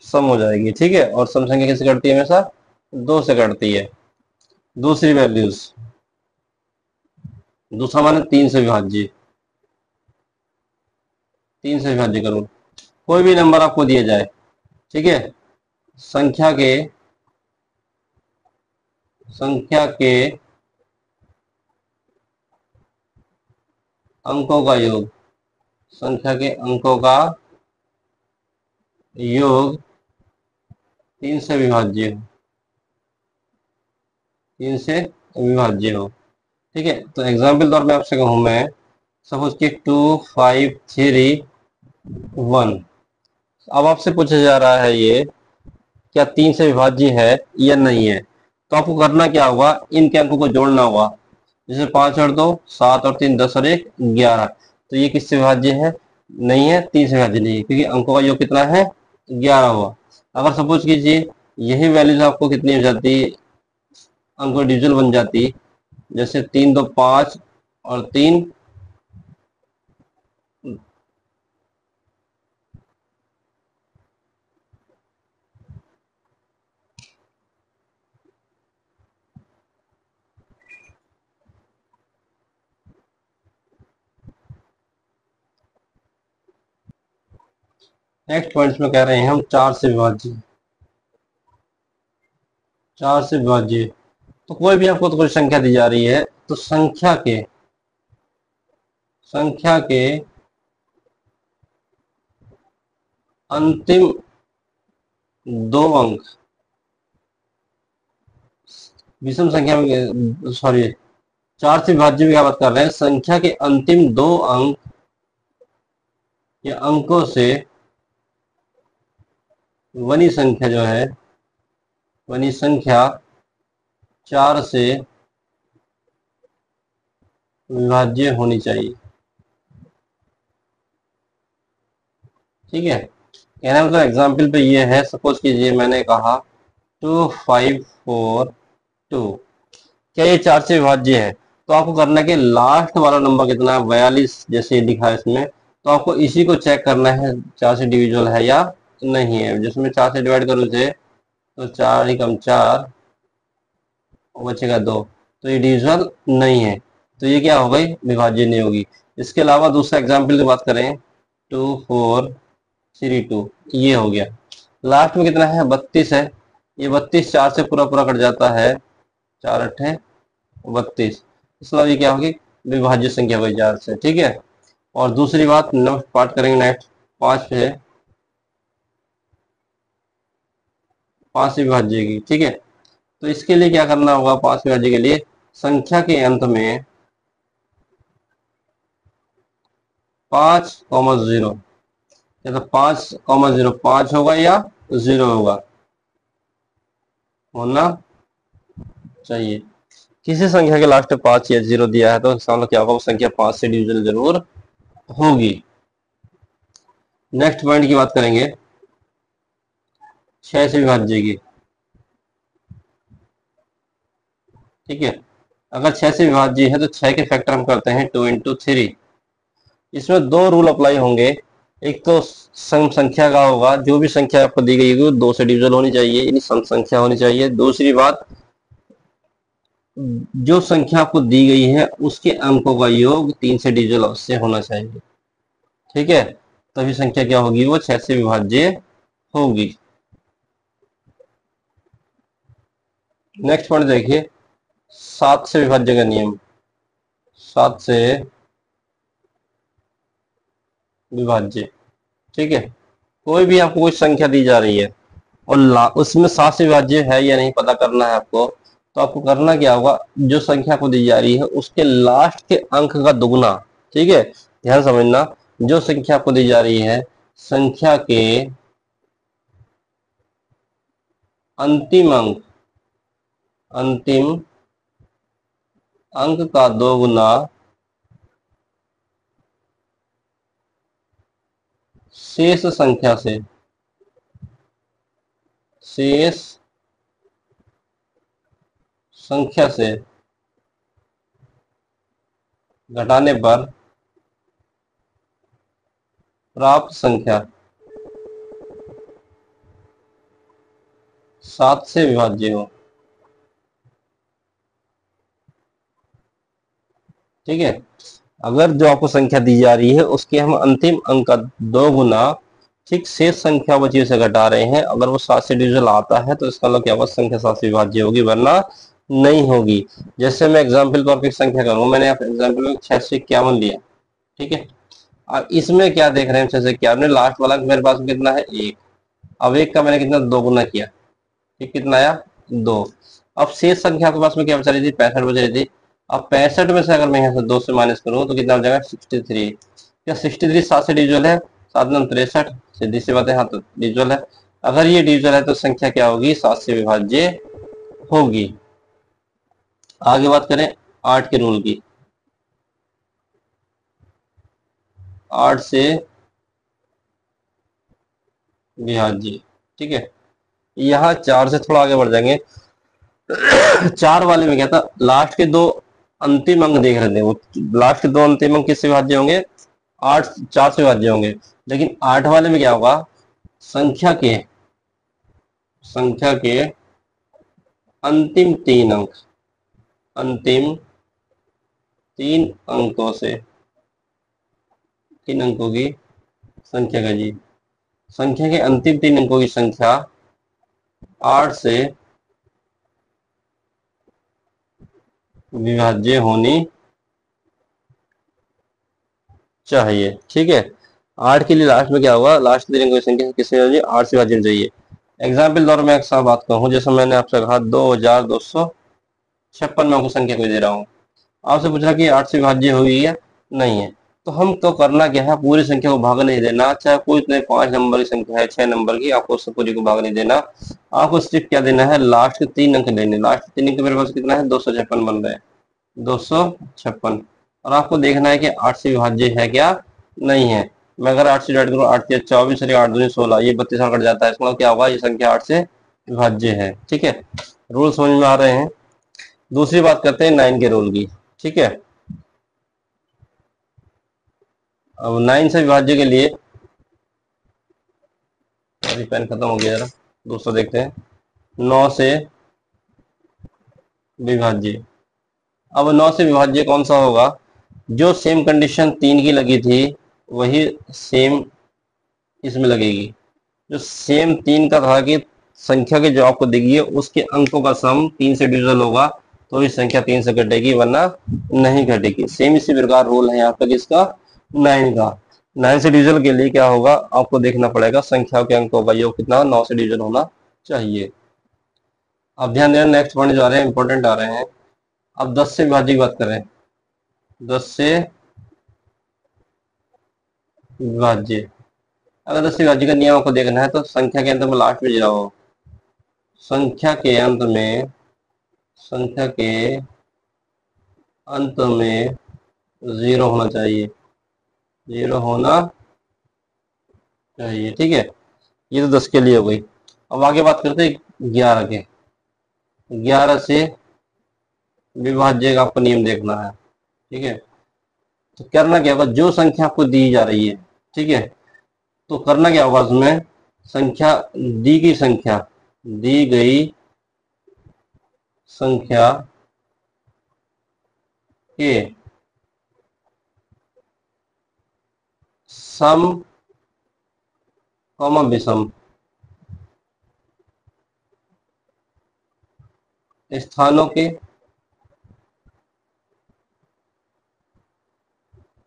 सम हो जाएगी, ठीक है। और सम संख्या किससे कटती है, हमेशा 2 से कटती है। दूसरी वैल्यूज, दूसरा माने 3 से विभाज्य, 3 से विभाज्य करूं, कोई भी नंबर आपको दिया जाए, ठीक है, संख्या के संख्या के अंकों का योग, संख्या के अंकों का योग 3 से विभाज्य हो, 3 से विभाज्य हो, ठीक है। तो एग्जाम्पल तौर पे आपसे कहूं मैं, सपोज कि 2 5 3 1, अब आपसे पूछा जा रहा है ये क्या 3 से विभाज्य है या नहीं है, तो आपको करना क्या होगा, इनके अंकों को जोड़ना होगा। जैसे 5 और 2 7 और 3 10 और 1 11, तो ये किससे विभाज्य है, नहीं है, 3 से विभाज्य नहीं है, क्योंकि अंकों का योग कितना है, 11 हुआ। अगर सपोज कीजिए यही वैल्यूज आपको कितनी हो जाती, अंकों डिविजल बन जाती, जैसे 3 2 5 और 3, नेक्स्ट पॉइंट्स में कह रहे हैं हम 4 से विभाज्य, 4 से विभाज्य, तो कोई भी आपको तो कोई संख्या दी जा रही है, तो संख्या के अंतिम दो अंक, विषम संख्या में, सॉरी, चार से विभाज्य में क्या बात कर रहे हैं, संख्या के अंतिम दो अंक या अंकों से वनी संख्या जो है, वनी संख्या चार से विभाज्य होनी चाहिए। ठीक है, कहना मतलब एग्जाम्पल पे ये है, सपोज कीजिए मैंने कहा 2542, क्या ये चार से विभाज्य है, तो आपको करना है कि लास्ट वाला नंबर कितना है, 42 जैसे लिखा है इसमें, तो आपको इसी को चेक करना है चार से डिविजिबल है या नहीं है। जिसमें चार से डिवाइड करो इसे, तो चार ही कम चार, बचेगा दो, तो ये डिविजिबल नहीं है, तो ये क्या हो गई, विभाज्य नहीं होगी। इसके अलावा दूसरा एग्जाम्पल की बात करें, 2432, ये हो गया। लास्ट में कितना है, 32 है, ये 32 चार से पूरा पूरा कट जाता है, चार अट्ठे 32, इसलिए ये क्या होगी, विभाज्य संख्या होगी चार से। ठीक है, और दूसरी बात नेक्स्ट पार्ट करेंगे, नेक्स्ट पांच है, पांच से विभाज्य की। ठीक है, तो इसके लिए क्या करना होगा, पांच विभाज्य के लिए संख्या के अंत में 5,0, या तो 5,0 5 होगा या 0 होगा, होना चाहिए। किसी संख्या के लास्ट में 5 या 0 दिया है तो इसका मतलब क्या होगा, वो संख्या 5 से डिविजिबल जरूर होगी। नेक्स्ट पॉइंट की बात करेंगे, 6 से विभाज्य की। ठीक है, अगर 6 से विभाज्य है तो 6 के फैक्टर हम करते हैं 2 इंटू 3। इसमें दो रूल अप्लाई होंगे, एक तो सम संख्या का होगा, जो भी संख्या आपको दी गई होगी 2 से डिविजिबल होनी चाहिए, यानी सम संख्या होनी चाहिए। दूसरी बात, जो संख्या आपको दी गई है उसके अंकों का योग 3 से डिविजिबल अवश्य होना चाहिए। ठीक है, तभी संख्या क्या होगी, वो 6 से विभाज्य होगी। नेक्स्ट पॉइंट देखिए, 7 से विभाज्य का नियम, 7 से विभाज्य। ठीक है, कोई भी आपको कोई संख्या दी जा रही है और उसमें 7 से विभाज्य है या नहीं पता करना है आपको, तो आपको करना क्या होगा, जो संख्या को दी जा रही है उसके लास्ट के अंक का दुगना। ठीक है, ध्यान समझना, जो संख्या आपको दी जा रही है, संख्या के अंतिम अंक का दोगुना शेष संख्या से, शेष संख्या से घटाने पर प्राप्त संख्या 7 से विभाज्य हो। ठीक है, अगर जो आपको संख्या दी जा रही है उसके हम अंतिम अंक का दो गुना, ठीक, शेष संख्या बची से घटा रहे हैं, अगर वो 7 से डिविजिबल आता है तो इसका मतलब क्या होगा, संख्या 7 से विभाज्य होगी, वरना नहीं होगी। जैसे मैं एग्जाम्पल तौर पर संख्या करूँ, मैंने एग्जाम्पल में 6 से 51 लिया। ठीक है, अब इसमें क्या देख रहे हैं, 6 से 51, लास्ट वाला मेरे पास कितना है, 1। अब 1 का मैंने कितना, दो गुना किया, ठीक, कितना आया, 2। अब शेष संख्या आपके पास में क्या बचा रही थी, 65 बच रही थी। अब 65 में से अगर मैं यहाँ से 2 से माइनस करूँ तो कितना हो जाएगा, 63। क्या 63 7 से डिविजिबल है, 7 9 63, सीधी सी बात है, हाँ तो डिविजिबल है। अगर ये डिविजिबल है तो संख्या क्या होगी, 7 से विभाज्य होगी। आगे बात करें 8 के रूल की, 8 से विभाज्य। ठीक है, यहाँ 4 से थोड़ा आगे बढ़ जाएंगे। 4 वाले में क्या था, लास्ट के दो अंतिम अंक देख रहे थे, वो लास्ट के दो अंतिम अंक किससे विभाज्य होंगे, 8 4 से विभाज्य होंगे। लेकिन 8 वाले में क्या होगा, संख्या के अंतिम तीन अंकों से, 3 अंकों की संख्या का जी, संख्या के अंतिम 3 अंकों की संख्या 8 से विभाज्य होनी चाहिए। ठीक है, 8 के लिए लास्ट में क्या होगा, लास्ट दिन कोई संख्या किससे होगी, 8 से विभाज्य होनी चाहिए। एग्जाम्पल द्वारा मैं एक साथ बात कहूँ, जैसे मैंने आपसे कहा 2256 मैं आपको संख्या को दे रहा हूँ, आपसे पूछ रहा कि 8 से विभाज्य हुई है, नहीं है, तो हम तो करना क्या है, पूरी संख्या को भाग नहीं देना, चाहे कोई इतने 5 नंबर की संख्या है, 6 नंबर की, आपको उससे पूरी को भाग नहीं देना, आपको सिर्फ क्या देना है, लास्ट के 3 अंक लेने। लास्ट के 3 अंक मेरे पास कितना है, 256 बन रहे हैं, 256। और आपको देखना है कि 8 से विभाज्य है क्या, नहीं है। मैं अगर 8 से डिवाइड करूँ, 8 या 24 और 8 दूनी 16, ये 32 कट जाता है, इसका मतलब क्या होगा, ये संख्या 8 से विभाज्य है। ठीक है, रूल समझ में आ रहे हैं। दूसरी बात करते हैं 9 के रूल की। ठीक है, अब 9 से विभाज्य के लिए, अभी पेन खत्म हो गया, जरा दूसरा देखते हैं। 9 से विभाज्य, अब 9 से विभाज्य कौन सा होगा, जो सेम कंडीशन 3 की लगी थी वही सेम इसमें लगेगी। जो सेम 3 का था कि संख्या के जो आपको दिखी है उसके अंकों का सम 3 से डिविजल होगा तो इस संख्या 3 से घटेगी, वरना नहीं घटेगी। सेम इसी प्रकार रूल है यहाँ तक इसका 9 का। 9 से डिविजल के लिए क्या होगा, आपको देखना पड़ेगा संख्या के अंकों का योग कितना 9 से डिविजल होना चाहिए। अब ध्यान देना, नेक्स्ट पॉइंट जो आ रहे हैं इंपॉर्टेंट आ रहे हैं। अब 10 से विभाज्य की बात करें, 10 से विभाज्य, अगर 10 से विभाज्य का नियम आपको देखना है तो संख्या के अंत में लास्ट में जाओ, संख्या के अंत में, संख्या के अंत में 0 होना चाहिए, 0 होना चाहिए। ठीक है, ये तो 10 के लिए हो गई। अब आगे बात करते हैं 11 के। 11 से विभाज्य का आपको नियम देखना है। ठीक है, तो करना क्या होगा, जो संख्या आपको दी जा रही है, ठीक है, तो करना क्या होगा उसमें, संख्या दी गई संख्या, दी गई संख्या के सम कॉमा विषम स्थानों के,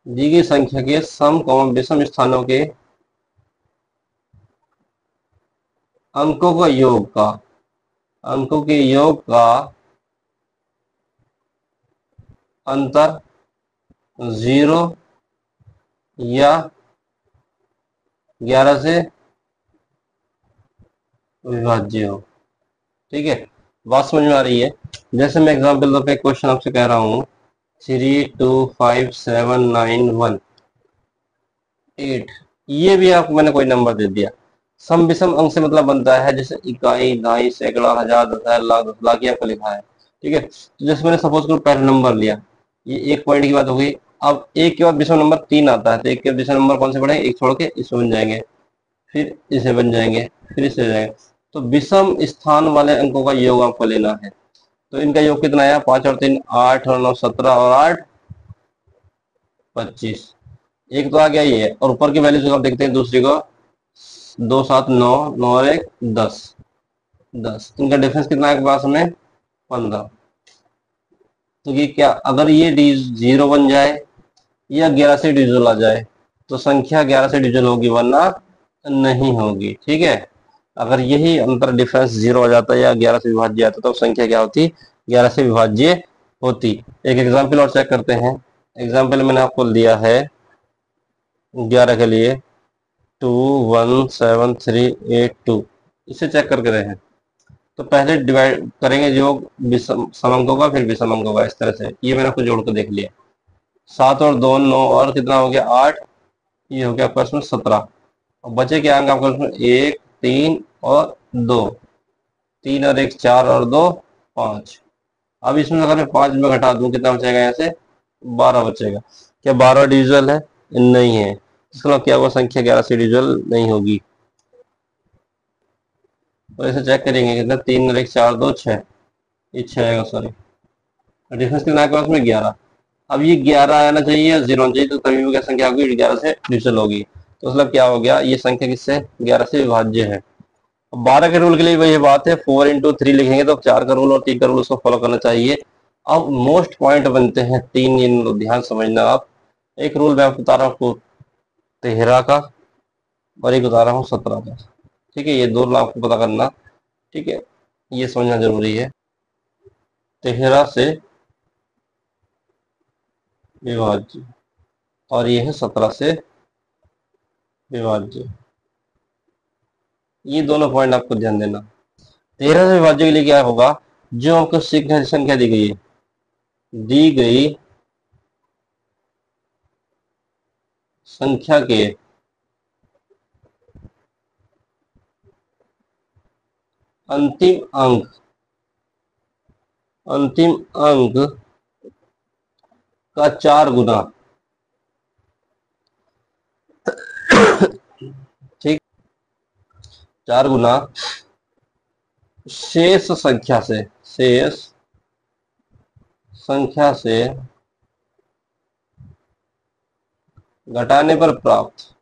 दी गई संख्या के सम कॉमा विषम स्थानों के अंकों का योग का, अंकों के योग का अंतर 0 या 11 से विभाज्य हो। ठीक है, बात समझ में आ रही है। जैसे मैं एग्जाम्पल दो पे क्वेश्चन आपसे कह रहा हूँ 3, 2, 5, 7, 9, 1, 8, ये भी आपको मैंने कोई नंबर दे दिया। सम विषम अंक से मतलब बनता है जैसे इकाई, दहाई, सैकड़ा, हजार, 10,000, लाख, 10,00,000 ये आपको लिखा है। ठीक है, तो जैसे मैंने सपोज करो पहला नंबर लिया, ये एक पॉइंट की बात हो गई। अब एक के बाद विषम नंबर 3 आता है, तो एक के विषम नंबर कौन से पड़े, एक छोड़ के इसमें बन जाएंगे, फिर इसे बन जाएंगे, फिर इसे जाएंगे। तो विषम स्थान वाले अंकों का योग आपको लेना है। तो इनका योग कितना आया, 5 और 3 8 और 9 17 और 8 25। एक तो आ गया ये, और ऊपर की वैल्यू आप देखते हैं दूसरी को, 2 7 9, 9 और 1 10, 10, इनका डिफरेंस कितना है पास में 15। तो ये क्या, अगर ये डी 0 बन जाए या 11 से डिविजल आ जाए तो संख्या 11 से डिविजल होगी, वरना नहीं होगी। ठीक है, अगर यही अंतर डिफरेंस 0 आ जाता है या 11 से विभाज्य आता तो संख्या क्या होती, 11 से विभाज्य होती। एक एग्जाम्पल और चेक करते हैं। एग्जाम्पल मैंने आपको दिया है 11 के लिए 21738 इसे चेक करके रहे हैं। तो पहले डिवाइड करेंगे योग विषम समअंकों का, फिर विषम अंकों का, इस तरह से। ये मैंने आपको जोड़ कर देख लिया, 7 और 2 9 और कितना हो गया 8, ये हो गया आपका इसमें 17। और बचे क्या अंक आपका इसमें 1 3 और 2, 3 और 1 4 और 2 5। अब इसमें अगर मैं 5 में घटा दूं कितना बचेगा, यहाँ से 12 बचेगा। क्या 12 डिविजल है, नहीं है, इसका मतलब क्या होगा, संख्या 11 से डिविजल नहीं होगी। तो ऐसे चेक करेंगे कितना, 3 और 1 4 2 6, ये 6 आएगा, सॉरी डिफरेंस कितना है उसमें 11। अब ये 11 आना चाहिए या 0 आना चाहिए, तो तभी वो क्या संख्या होगी, 11 से डिविजल होगी। तो मतलब क्या हो गया, ये संख्या किससे 11 से विभाज्य है। अब 12 के रूल के लिए वही बात है, 4 into 3 लिखेंगे तो 4 का रूल और 3 का रूल उसको फॉलो करना चाहिए। अब मोस्ट पॉइंट बनते हैं तीन, इन ध्यान समझना आप। एक रूल मैं आपको बता रहा हूँ आपको 13 का, और एक बता रहा हूँ 17 का। ठीक है, ये दो रूल आपको पता करना। ठीक है, ये समझना जरूरी है। 13 से विभाज्य, और ये है 17 से विभाज्य। ये दोनों पॉइंट आपको ध्यान देना। 13 से विभाज्य के लिए क्या होगा, जो आपको संख्या दी गई है, दी गई संख्या के अंतिम अंक, अंतिम अंक का 4 गुना। ठीक, 4 गुना शेष संख्या से, शेष संख्या से घटाने पर प्राप्त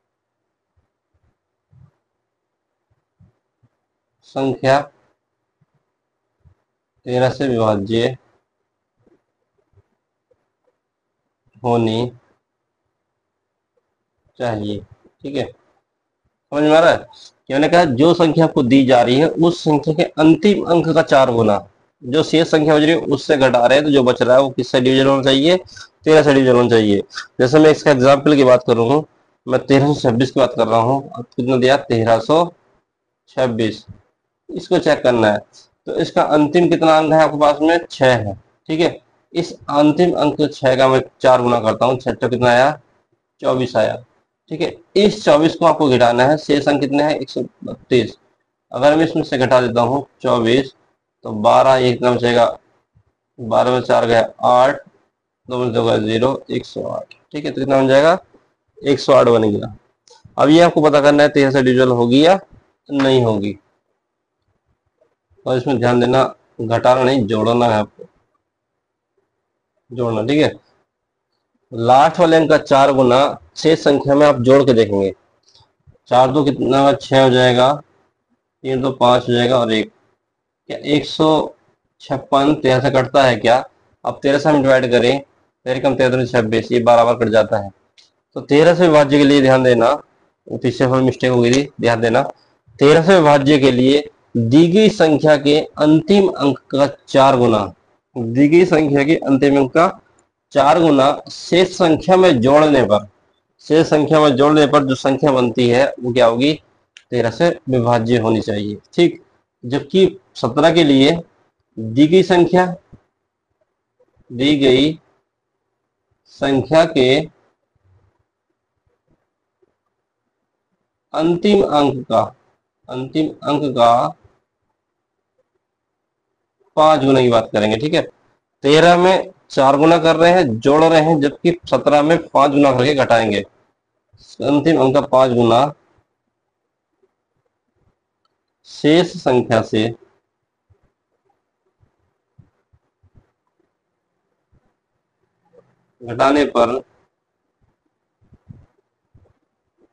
संख्या 13 से विभाज्य होनी चाहिए। ठीक है, समझ में आ रहा है? क्या मैंने कहा, जो संख्या आपको दी जा रही है उस संख्या के अंतिम अंक का 4 गुना, जो शेष संख्या बच रही है उससे घटा रहे हैं, तो जो बच रहा है वो किससे डिविजन होना चाहिए, 13 से डिविजन होना चाहिए। जैसे मैं इसका एग्जाम्पल की बात करूँ, मैं 1326 की बात कर रहा हूँ। अब कितना दिया, 1326। इसको चेक करना है, तो इसका अंतिम कितना अंक है आपके पास में, 6 है। ठीक है, इस अंतिम अंक 6 का मैं 4 गुना करता हूँ, 6 कितना आया, 24 आया। ठीक है, इस 24 को आपको घटाना है, शेष अंक कितने हैं, 132। अगर मैं इसमें से घटा देता हूँ 24, तो 12, ये कितना बचेगा, 12 में 4 गया 8, 2 में 2 गया 0, 108। ठीक है, तो कितना बन जाएगा, 108 बन गया। अब ये आपको पता करना है 13 से डिविजन होगी या नहीं होगी। और इसमें ध्यान देना, घटाना नहीं, जोड़ना है आपको, जोड़ना। ठीक है, लास्ट वाले अंक का 4 गुना शेष संख्या में आप जोड़ के देखेंगे। 4 तो कितना, 6 हो जाएगा, 3 तो 5 हो जाएगा, और 1, क्या 156 13 से कटता है क्या? अब 13 से हम डिवाइड करें, 13 कम 13 26, ये बराबर कट जाता है। तो 13 से विभाज्य के लिए ध्यान देना, पीछे हमें मिस्टेक हो गई थी, ध्यान देना। 13 से विभाज्य के लिए दी गई संख्या के अंतिम अंक का 4 गुना, दी गई संख्या के अंतिम अंक का 4 गुना शेष संख्या में जोड़ने पर, शेष संख्या में जोड़ने पर जो संख्या बनती है वो क्या होगी, 13 से विभाज्य होनी चाहिए। ठीक, जबकि 17 के लिए दी गई संख्या, दी गई संख्या के अंतिम अंक का, अंतिम अंक का 5 गुना की बात करेंगे। ठीक है, 13 में 4 गुना कर रहे हैं, जोड़ रहे हैं, जबकि 17 में 5 गुना करके घटाएंगे। अंतिम अंक का 5 गुना शेष संख्या से घटाने पर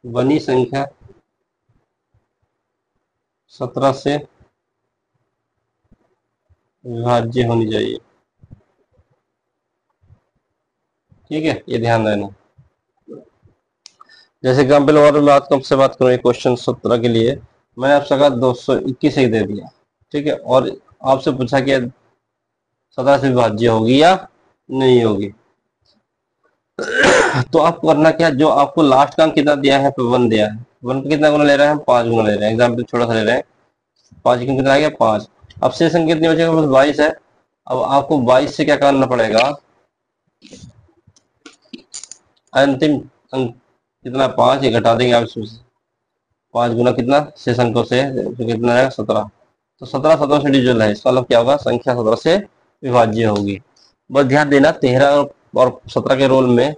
बनी संख्या 17 से विभाज्य होनी चाहिए। ठीक है, ये ध्यान देना। जैसे एग्जाम्पल और मैं आपसे बात करूँ, क्वेश्चन 17 के लिए मैंने आपसे कहा 221 ही दे दिया। ठीक है, और आपसे पूछा कि 17 से विभाज्य होगी या नहीं होगी। तो आपको करना क्या, जो आपको लास्ट का अंक कितना दिया है, तो 1 दिया है, 1 का कितना गुना ले रहे हैं हम, 5 गुना ले रहे हैं। एग्जाम्पल छोटा सा ले रहे हैं, 5 का कितना आ गया, 5। अब शेष अंक कितनी बचेगा, बस 22 है। अब आपको 22 से क्या करना पड़ेगा, अंतिम अंक कितना, 5, ये घटा देंगे आप इसमें से, 5 गुना कितना शेष अंकों से, तो कितना आएगा, 17। तो 17 17 से डिविजन है, इसका मतलब क्या होगा, संख्या 17 से विभाज्य होगी। बस ध्यान देना, 13 और 17 के रोल में,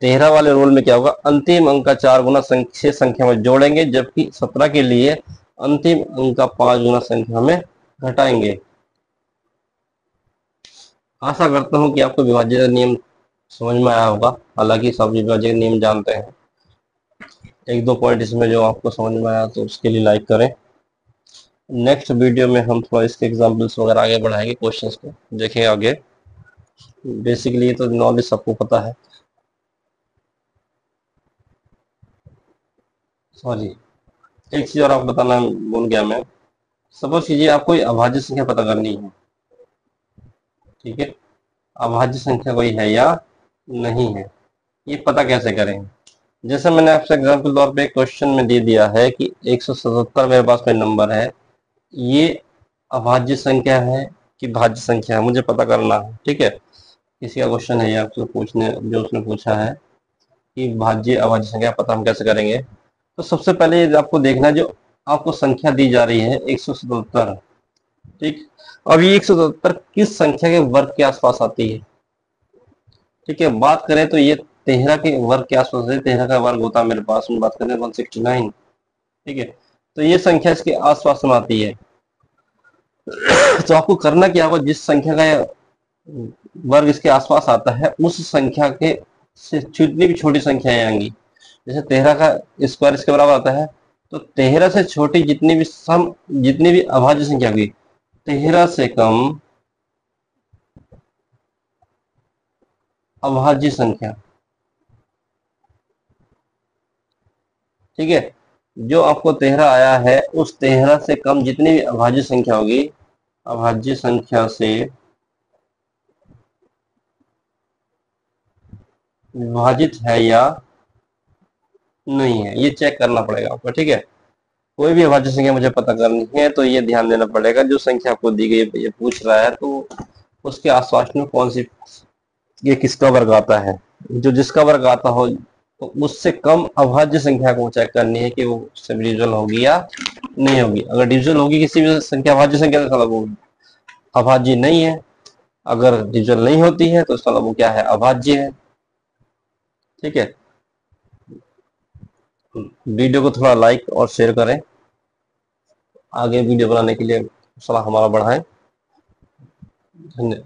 13 वाले रोल में क्या होगा, अंतिम अंक का 4 गुना शेष संख्या में जोड़ेंगे, जबकि 17 के लिए अंतिम अंक का 5 गुना संख्या में घटाएंगे। आशा करता हूं कि आपको विभाज्य का नियम समझ में आया होगा, हालांकि सब विभाज्य का नियम जानते हैं। एक दो पॉइंट इसमें जो आपको समझ में आया तो उसके लिए लाइक करें। नेक्स्ट वीडियो में हम थोड़ा इसके एग्जाम्पल्स वगैरह आगे बढ़ाएंगे, क्वेश्चंस को देखेंगे आगे। बेसिकली ये तो नॉलेज सबको पता है। सॉरी, एक चीज और आपको बताना भूल गया मैं। सपोज कीजिए आपको कोई अभाज्य संख्या पता करनी है, ठीक है। अभाज्य संख्या कोई है या नहीं है, ये पता कैसे करें? जैसे मैंने आपसे एग्जाम्पल तौर पे क्वेश्चन में दे दिया है कि 177 मेरे पास कोई नंबर है, ये अभाज्य संख्या है कि भाज्य संख्या है, मुझे पता करना है, ठीक है। किसी का क्वेश्चन है ये आपसे पूछने, जो उसने पूछा है कि भाज्य अभाज्य संख्या पता हम कैसे करेंगे। तो सबसे पहले ये आपको देखना है, जो आपको संख्या दी जा रही है 177, ठीक। अब ये 177 किस संख्या के वर्ग के आसपास आती है, ठीक है। बात करें तो ये 13 के वर्ग के आसपास है, 13 का वर्ग होता है मेरे पास में, बात करें 169, ठीक है। तो ये संख्या इसके आसपास में आती है। तो आपको करना क्या होगा, जिस संख्या का वर्ग इसके आसपास आता है, उस संख्या के से जितनी भी छोटी संख्याएं आएंगी, जैसे 13 का स्क्वायर इसके बराबर आता है, तो 13 से छोटी जितनी भी अभाज्य संख्या होगी, 13 से कम अभाज्य संख्या, ठीक है। जो आपको 13 आया है, उस 13 से कम जितनी भी अभाज्य संख्या होगी, अभाज्य संख्या से विभाजित है या नहीं है, ये चेक करना पड़ेगा आपको, ठीक है। कोई भी अभाज्य संख्या मुझे पता करनी है तो ये ध्यान देना पड़ेगा, जो संख्या आपको दी गई है, ये पूछ रहा है, तो उसके आसपास में कौन सी, ये किसका वर्ग आता है। जो जिसका वर्ग आता हो, तो उससे कम अभाज्य संख्या को चेक करनी है कि वो उससे डिविजन होगी या नहीं होगी। अगर डिविजन होगी किसी भी संख्या अभाज्य संख्या से, मतलब वो अभाज्य नहीं है। अगर डिविजन नहीं होती है तो उसका मतलब वो क्या है, अभाज्य है, ठीक है। वीडियो को थोड़ा लाइक और शेयर करें, आगे वीडियो बनाने के लिए सलाह हमारा बढ़ाएं। धन्यवाद।